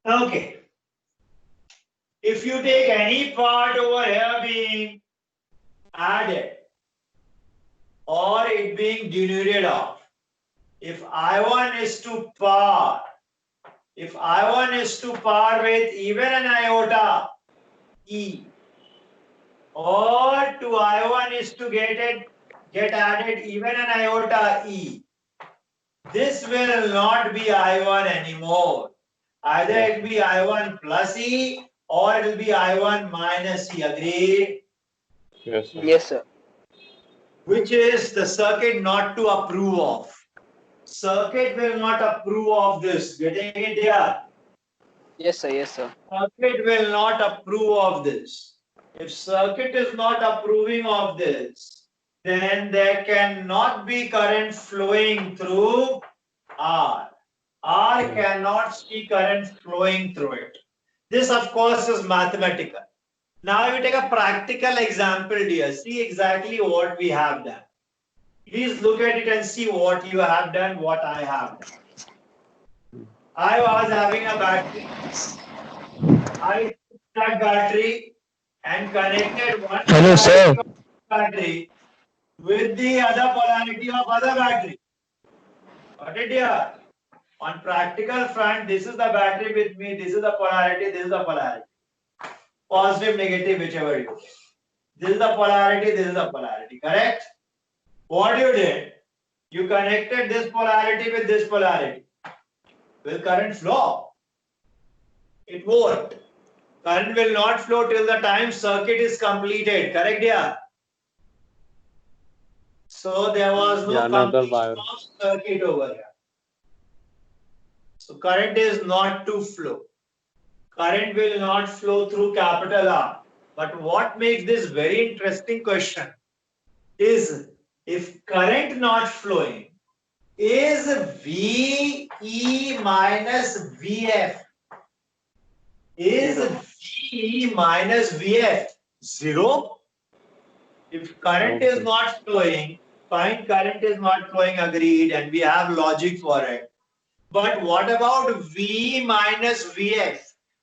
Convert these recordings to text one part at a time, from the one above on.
Okay. If you take any part over here being added or it being denuded off, if I1 is to par, if I1 is to par with even an iota E, or to I1 is to get added even an iota E, this will not be I1 anymore. Either it will be I1 plus E or it will be I1 minus E. Agreed? Yes, sir. Yes, sir. Which is the circuit not to approve of. Circuit will not approve of this. Getting it here? Yes, sir. Yes, sir. Circuit will not approve of this. If circuit is not approving of this, then there cannot be current flowing through R. R cannot see current flowing through it. This, of course, is mathematical. Now we take a practical example, dear. See exactly what we have done. Please look at it and see what you have done, what I have done. I was having a battery. I took that battery and connected one Hello, sir. polarity of battery with the other polarity of other battery. Got it here? On practical front, this is the battery with me, this is the polarity, this is the polarity. Positive, negative, whichever you take. This is the polarity, this is the polarity, correct? What you did, you connected this polarity with this polarity. Will current flow? It won't. Current will not flow till the time circuit is completed, correct? Yeah. So there was no completion of circuit over here. So current is not to flow. Current will not flow through capital R. But what makes this very interesting question is if current not flowing, is VE minus VF, is VE minus VF 0? If current is not flowing, fine, current is not flowing, agreed, and we have logic for it. But what about V minus VF?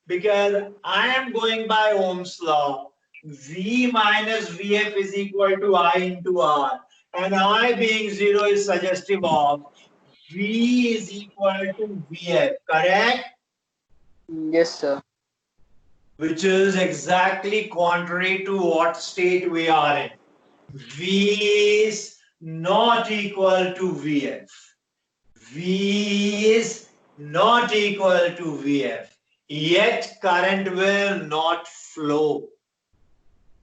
Because I am going by Ohm's law. V minus VF is equal to I into R. And I being 0 is suggestive of V is equal to VF, correct? Yes, sir. Which is exactly contrary to what state we are in. V is not equal to VF. V is not equal to VF. Yet current will not flow.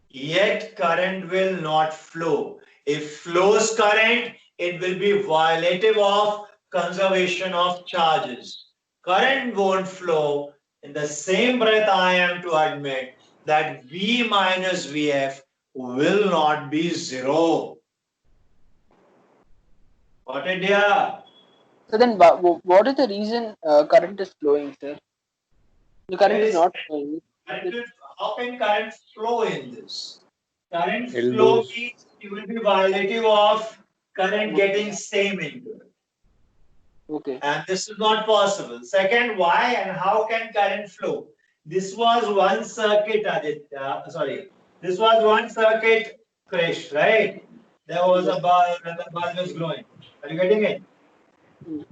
Yet current will not flow. If flows current, it will be violative of conservation of charges. Current won't flow. In the same breath, I am to admit that V minus VF will not be 0. Got it, dear? So then, what is the reason current is flowing, sir? The current is not flowing. How can current flow in this? Current flow means it will be violative of current getting same into it. Okay. And this is not possible. Second, why and how can current flow? This was one circuit, Aditya. Sorry. This was one circuit, Krish, right? There was a bulb and the bulb is glowing. Are you getting it?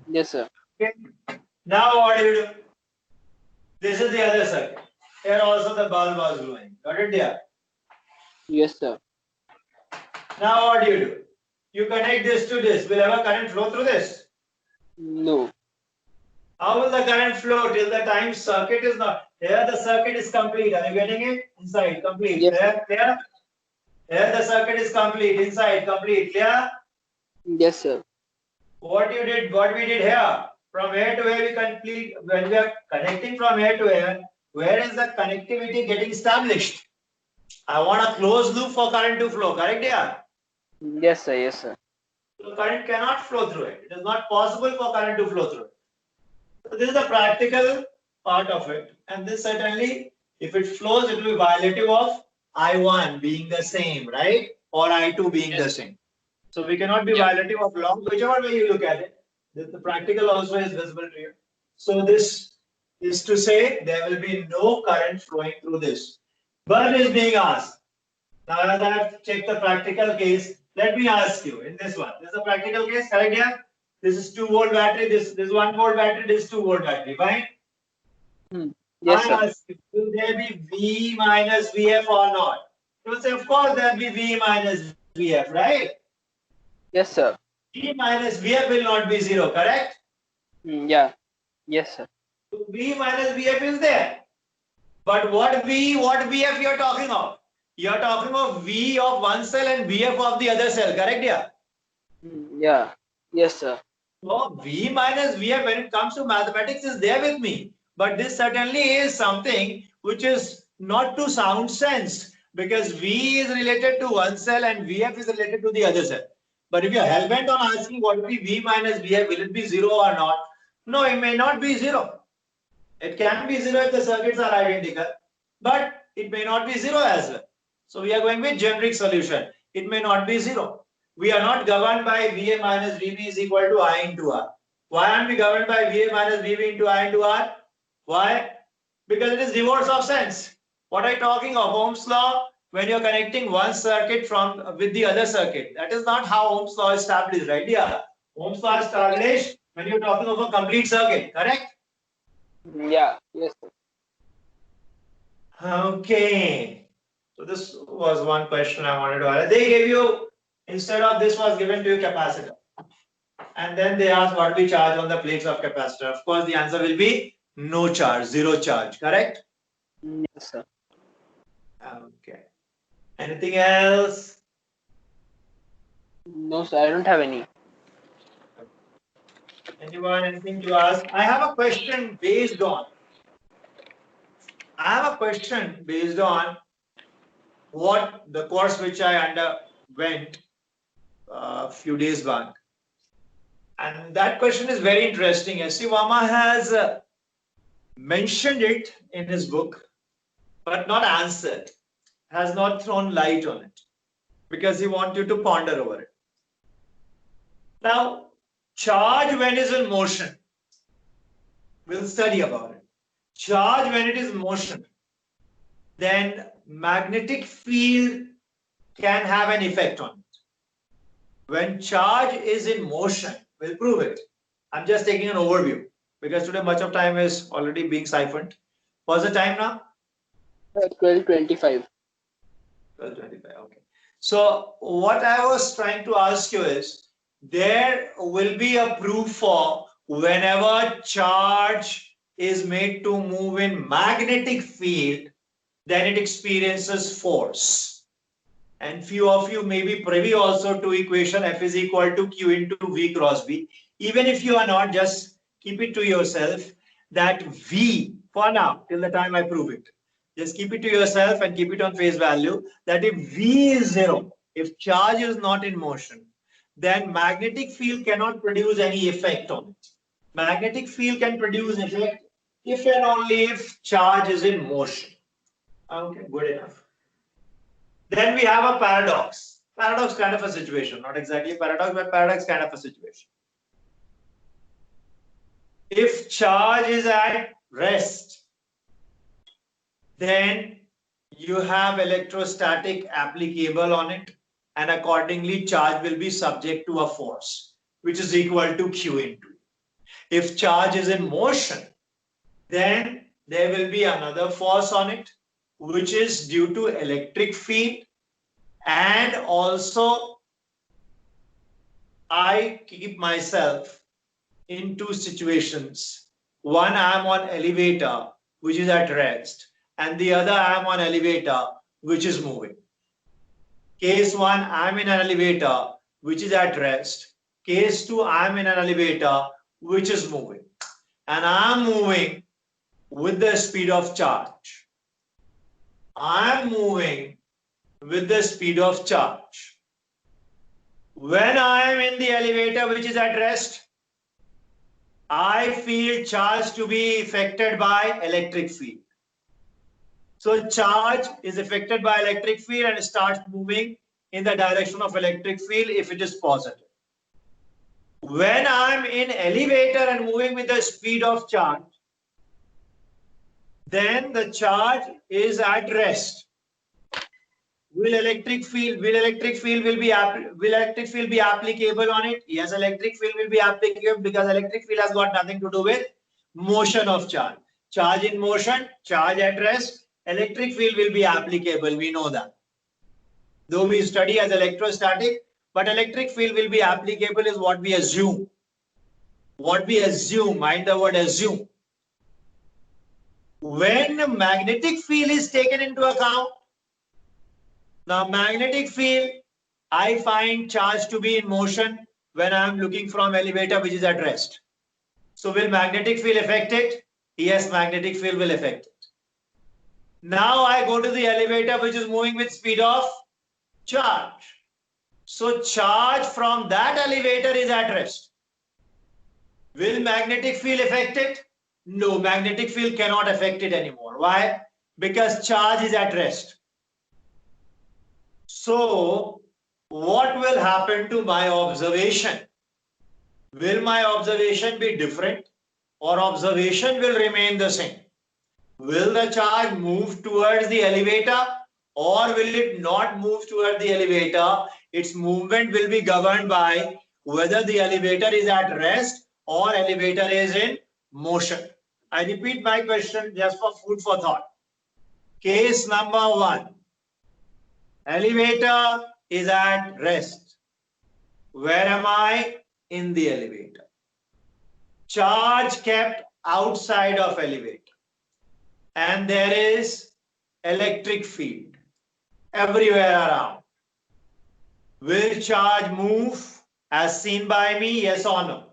Yes, sir. Okay. Now what do you do? This is the other circuit. Here also the bulb was glowing. Got it there? Yes, sir. Now what do? You connect this to this. Will ever current flow through this? No. How will the current flow till the time circuit is not? Here the circuit is complete. Are you getting it? Inside, complete. Yes. Clear? Here the circuit is complete. Inside, complete. Clear? Yes, sir. What we did here, from here to here we complete. When we are connecting from here to here, where is the connectivity getting established? I want a closed loop for current to flow. Correct? Yeah. Yes, sir. Yes, sir. So current cannot flow through it. It is not possible for current to flow through it. So this is the practical part of it. And this certainly, if it flows, it will be violative of I1 being the same, right? Or I2 being the same. So we cannot be violative of long, whichever way you look at it. The practical also is visible to you. So this is to say there will be no current flowing through this. But is being asked. Now, as I have checked the practical case, let me ask you in this one. This is a practical case, correct? Yeah. This is 2-volt battery. This 1-volt battery. This is 2-volt battery. Fine. Yes, sir. I ask you, will there be V minus VF or not? You will say, of course, there will be V minus VF, right? Yes, sir. V minus VF will not be 0, correct? Yeah. Yes, sir. So V minus VF is there. But what VF you are talking of? You are talking of V of one cell and VF of the other cell, correct? Yeah. Yeah. Yes, sir. So V minus VF when it comes to mathematics is there with me. But this certainly is something which is not to sound sense because V is related to one cell and VF is related to the other cell. But if you're hell-bent on asking what will be V minus VF, will it be 0 or not? No, it may not be 0. It can be 0 if the circuits are identical, but it may not be 0 as well. So we are going with generic solution. It may not be 0. We are not governed by VA minus VB is equal to I into R. Why aren't we governed by VA minus VB into I into R? Why? Because it is divorce of sense. What are you talking of? Ohm's law, when you're connecting one circuit with the other circuit. That is not how Ohm's law is established, right? Yeah. Ohm's law is established when you're talking of a complete circuit, correct? Yeah. Yes, sir. Okay. So this was one question I wanted to ask. They gave you, instead of this was given to you capacitor. And then they asked what we charge on the plates of capacitor. Of course, the answer will be no charge, 0 charge, correct? Yes, sir. Okay. Anything else? No, sir. I don't have any. Anyone, anything to ask? I have a question based on what the course which I underwent a few days back. And that question is very interesting. S.C. Varma has mentioned it in his book, but not answered, has not thrown light on it, because he wants you to ponder over it. Now, charge when it is in motion, we'll study about it. Charge when it is in motion, then magnetic field can have an effect on it. When charge is in motion, we'll prove it. I'm just taking an overview because today much of time is already being siphoned. What's the time now? 12:25. 12:25. Okay. So what I was trying to ask you is, there will be a proof for whenever charge is made to move in magnetic field, then it experiences force. And few of you may be privy also to equation F is equal to Q into V cross B. Even if you are not, just keep it to yourself that V, for now, till the time I prove it, just keep it to yourself and keep it on face value that if V is 0, if charge is not in motion, then magnetic field cannot produce any effect on it. Magnetic field can produce effect if and only if charge is in motion. Okay, good enough. Then we have a paradox. Paradox kind of a situation, not exactly a paradox, but paradox kind of a situation. If charge is at rest, then you have electrostatic applicable on it, and accordingly charge will be subject to a force, which is equal to Q into. If charge is in motion, then there will be another force on it, which is due to electric field. And also, I keep myself in two situations. One, I am on elevator, which is at rest, and the other, I am on elevator, which is moving. Case 1, I am in an elevator, which is at rest. Case 2, I am in an elevator, which is moving. And I am moving with the speed of charge. I am moving with the speed of charge. When I am in the elevator which is at rest, I feel charge to be affected by electric field. So charge is affected by electric field and starts moving in the direction of electric field if it is positive. When I am in elevator and moving with the speed of charge, then the charge is at rest. Will electric field be applicable on it? Yes, electric field will be applicable because electric field has got nothing to do with motion of charge. Charge in motion, charge at rest, electric field will be applicable. We know that. Though we study as electrostatic, but electric field will be applicable is what we assume. What we assume, mind the word assume. When magnetic field is taken into account, now magnetic field, I find charge to be in motion when I am looking from elevator which is at rest. So will magnetic field affect it? Yes, magnetic field will affect it. Now I go to the elevator which is moving with speed of charge. So charge from that elevator is at rest. Will magnetic field affect it? No, magnetic field cannot affect it anymore. Why? Because charge is at rest. So what will happen to my observation? Will my observation be different or observation will remain the same? Will the charge move towards the elevator or will it not move towards the elevator? Its movement will be governed by whether the elevator is at rest or elevator is in motion. I repeat my question just for food for thought. Case number 1. Elevator is at rest. Where am I? In the elevator. Charge kept outside of elevator. And there is electric field everywhere around. Will charge move as seen by me? Yes or no?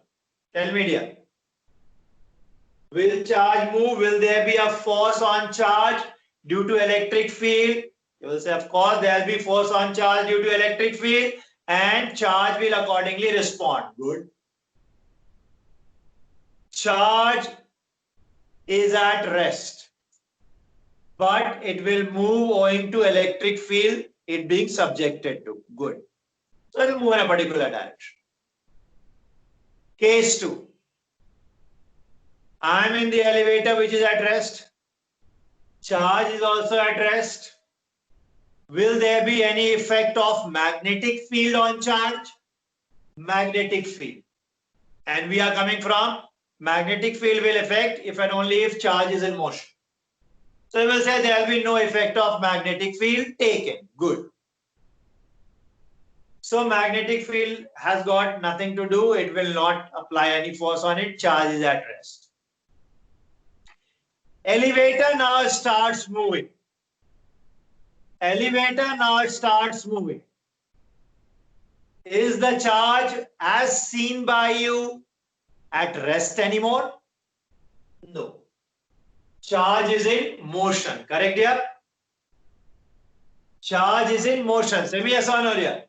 Tell me, dear. Will charge move? Will there be a force on charge due to electric field? You will say, of course, there will be force on charge due to electric field and charge will accordingly respond. Good. Charge is at rest, but it will move owing to electric field it being subjected to. Good. So it will move in a particular direction. Case 2. I am in the elevator which is at rest. Charge is also at rest. Will there be any effect of magnetic field on charge? Magnetic field. And we are coming from magnetic field will affect if and only if charge is in motion. So we will say there will be no effect of magnetic field taken. Good. So magnetic field has got nothing to do. It will not apply any force on it. Charge is at rest. Elevator now starts moving. Elevator now starts moving. Is the charge as seen by you at rest anymore? No. Charge is in motion. Correct here? Charge is in motion. Say me yes or no here.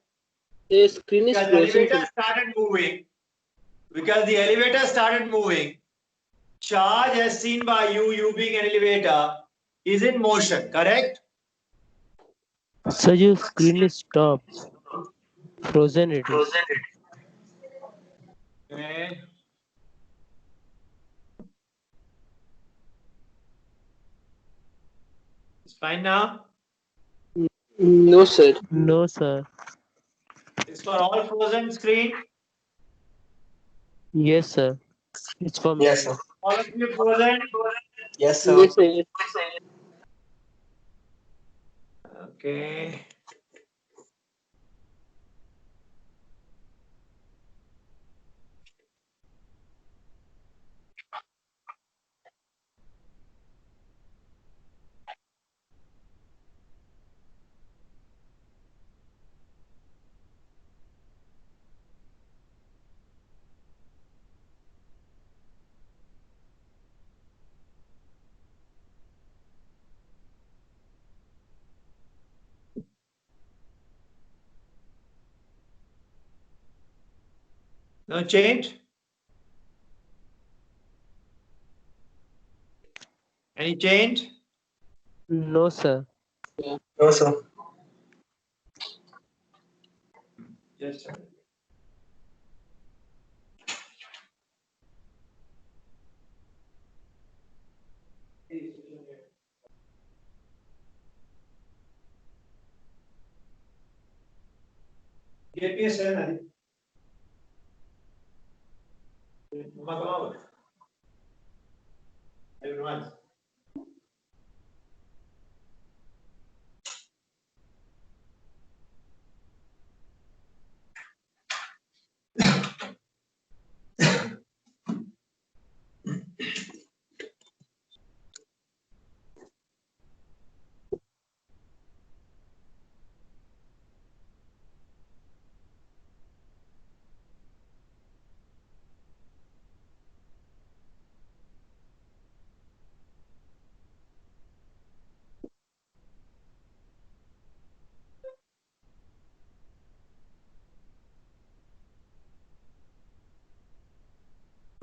The screen is Because frozen. elevator started moving. Because the elevator started moving. Charge as seen by you, you being an elevator, is in motion. Correct? Sir, your screen is stopped. Frozen it is. Okay. It's fine now. No, sir. No, sir. It's for all frozen screen. Yes, sir. It's for me. Yes, sir. All of you frozen. Yes, sir. Yes, sir. Okay. No change? Any change? No, sir. No, sir. Just a minute. Get me a cell, Adi. Come over. Everyone.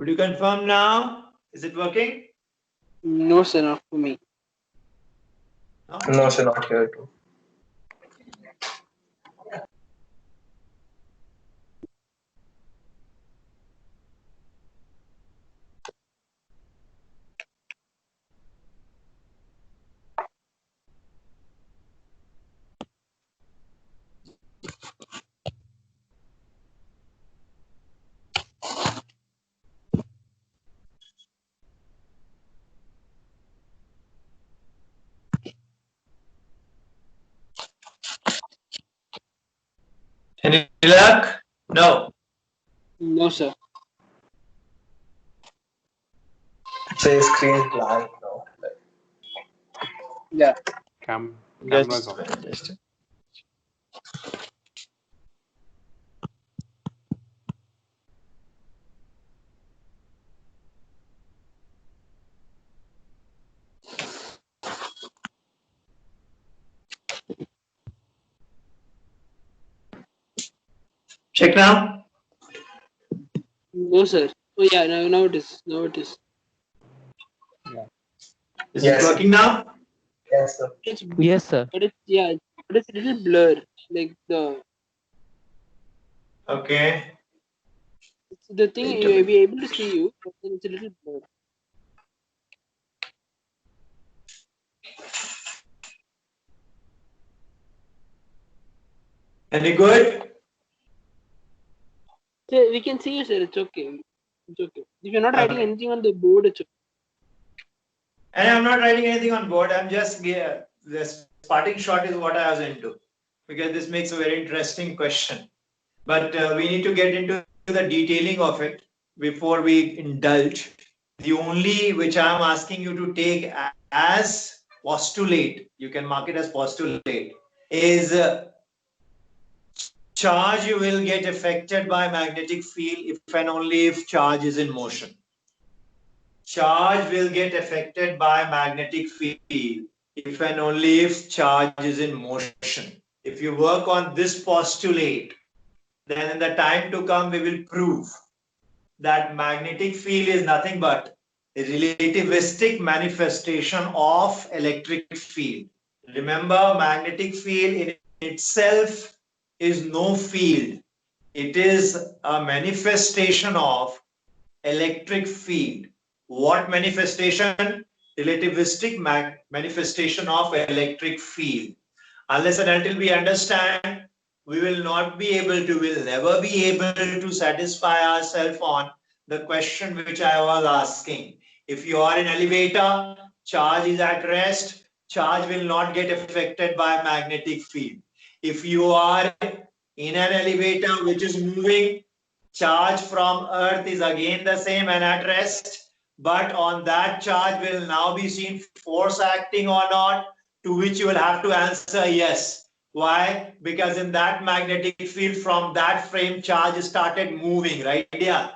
Would you confirm now? Is it working? No, sir, not for me. No, sir, not here too. Any luck? No. No, sir. Say screen blank now. Yeah. Camera's off. Just check now. No, sir. Oh, yeah, now it is. Now it is. Is Yes. it working now? Yes, sir. It's, Yes, sir. but it's, yeah, but it's a little blur. Like Okay. the thing, Wait a minute. we're able to see you, but then it's a little blur. Any good? Sir, we can see you, sir. It's okay. It's okay. If you're not writing Okay. anything on the board, it's okay. And I'm not writing anything on board. I'm just the starting shot is what I was into, because this makes a very interesting question. But we need to get into the detailing of it before we indulge. The only which I'm asking you to take as postulate, you can mark it as postulate, is charge will get affected by magnetic field if and only if charge is in motion. Charge will get affected by magnetic field if and only if charge is in motion. If you work on this postulate, then in the time to come we will prove that magnetic field is nothing but a relativistic manifestation of electric field. Remember, magnetic field in itself is no field. It is a manifestation of electric field. What manifestation? Relativistic manifestation of electric field. Unless and until we understand, we will not be able to, will never be able to satisfy ourselves on the question which I was asking. If you are in elevator, charge is at rest, charge will not get affected by magnetic field. If you are in an elevator which is moving, charge from earth is again the same and at rest, but on that charge will now be seen force acting or not, to which you will have to answer yes. Why? Because in that magnetic field from that frame charge started moving, right? Yeah.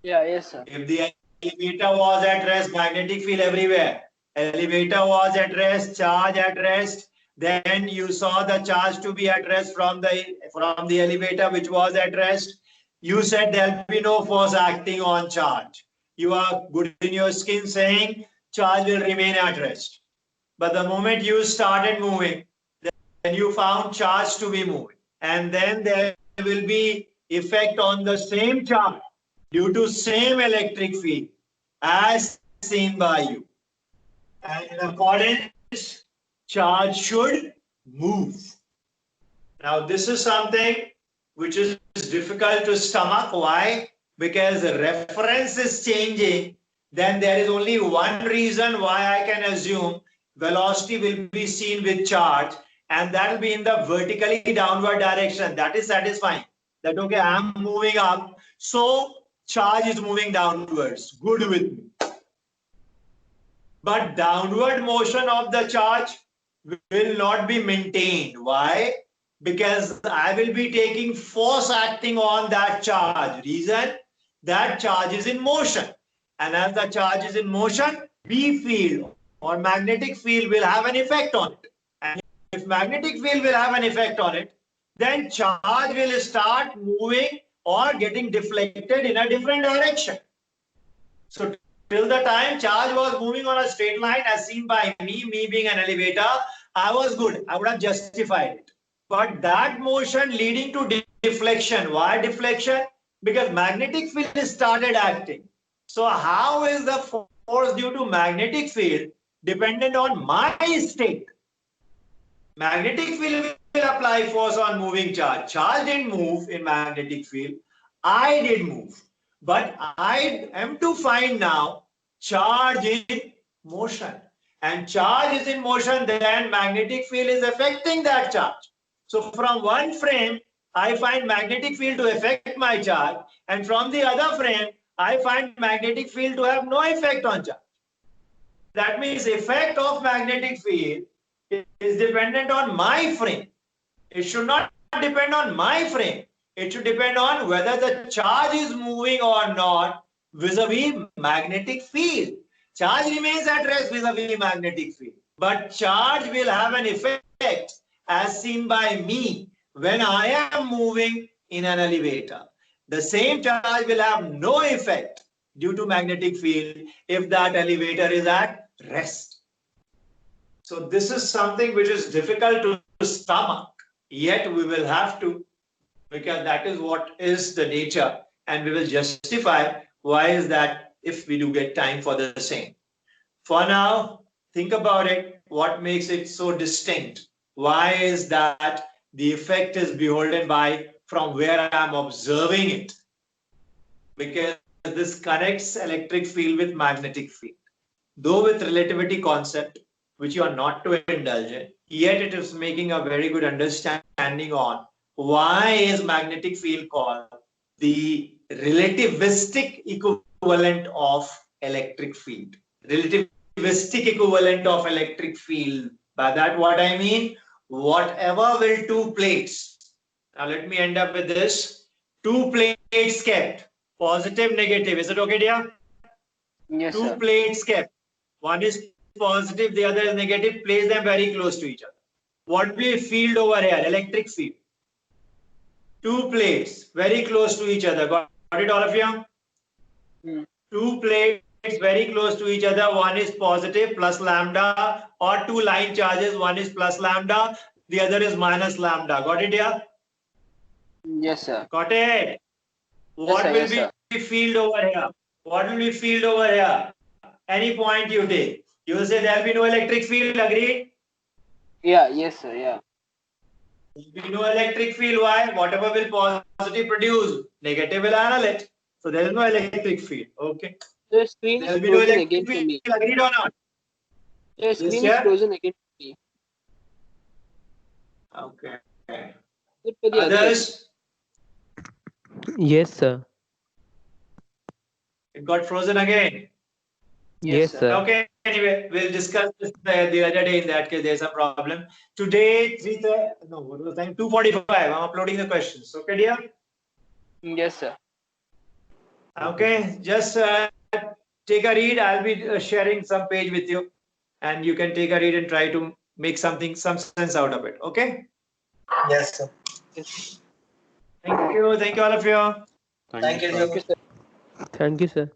Yeah, yes, sir. If the elevator was at rest, magnetic field everywhere. Elevator was at rest, charge at rest. Then you saw the charge to be at rest from the elevator which was at rest. You said there'll be no force acting on charge. You are good in your skin saying charge will remain at rest. But the moment you started moving, then you found charge to be moving. And then there will be effect on the same charge due to same electric field as seen by you. And in accordance, charge should move. Now, this is something which is difficult to stomach. Why? Because the reference is changing. Then there is only one reason why I can assume velocity will be seen with charge, and that will be in the vertically downward direction. That is satisfying. That, okay, I'm moving up, so charge is moving downwards. Good with me. But downward motion of the charge will not be maintained. Why? Because I will be taking force acting on that charge. Reason? That charge is in motion. And as the charge is in motion, B field or magnetic field will have an effect on it. And if magnetic field will have an effect on it, then charge will start moving or getting deflected in a different direction. So till the time charge was moving on a straight line as seen by me being an elevator, I was good. I would have justified it. But that motion leading to deflection. Why deflection? Because magnetic field started acting. So how is the force due to magnetic field dependent on my state? Magnetic field will apply force on moving charge. Charge didn't move in magnetic field. I did move. But I am to find now charge in motion. And charge is in motion, then magnetic field is affecting that charge. So from one frame, I find magnetic field to affect my charge. And from the other frame, I find magnetic field to have no effect on charge. That means effect of magnetic field is dependent on my frame. It should not depend on my frame. It should depend on whether the charge is moving or not vis-a-vis magnetic field. Charge remains at rest vis-a-vis magnetic field. But charge will have an effect as seen by me when I am moving in an elevator. The same charge will have no effect due to magnetic field if that elevator is at rest. So this is something which is difficult to stomach, yet we will have to, because that is what is the nature, and we will justify why is that if we do get time for the same. For now, think about it, what makes it so distinct? Why is that the effect is beholden by from where I am observing it? Because this connects electric field with magnetic field. Though with relativity concept, which you are not to indulge in, yet it is making a very good understanding on why is magnetic field called the relativistic equivalent of electric field. Relativistic equivalent of electric field. By that what I mean, whatever will two plates. Now let me end up with this. Two plates kept, positive, negative. Is it okay, dear? Yes, Two sir. plates kept. One is positive, the other is negative. Place them very close to each other. What will be field over here? Electric field. Two plates very close to each other. Got it, all of you? Two plates very close to each other. One is positive plus lambda, or two line charges. One is plus lambda, the other is minus lambda. Got it here? Yes, sir. Got it? What sir, will yes, be sir. field over here? What will be field over here? Any point you take. You will say there will be no electric field. Agreed? Yeah, yes, sir. Yeah. There will be no electric field. Why? Whatever will positive produce, negative will annul it. So there is no electric field. Okay. The screen There is will be no frozen electric again for field. me. Agreed or not? The screen is chair? frozen again for me. Okay. Good for the others. Others? Yes, sir. It got frozen again. Yes, sir. Okay, anyway, we'll discuss this the other day. In that case, there's a problem. Today, 3:30, no, what was the time? 2:45. I'm uploading the questions. Okay, dear? Yes, sir. Okay, just take a read. I'll be sharing some page with you, and you can take a read and try to make some sense out of it. Okay? Yes, sir. Yes. Thank you. Thank you, all of you. Thank you, Thank you, sir. sir. Thank you, sir.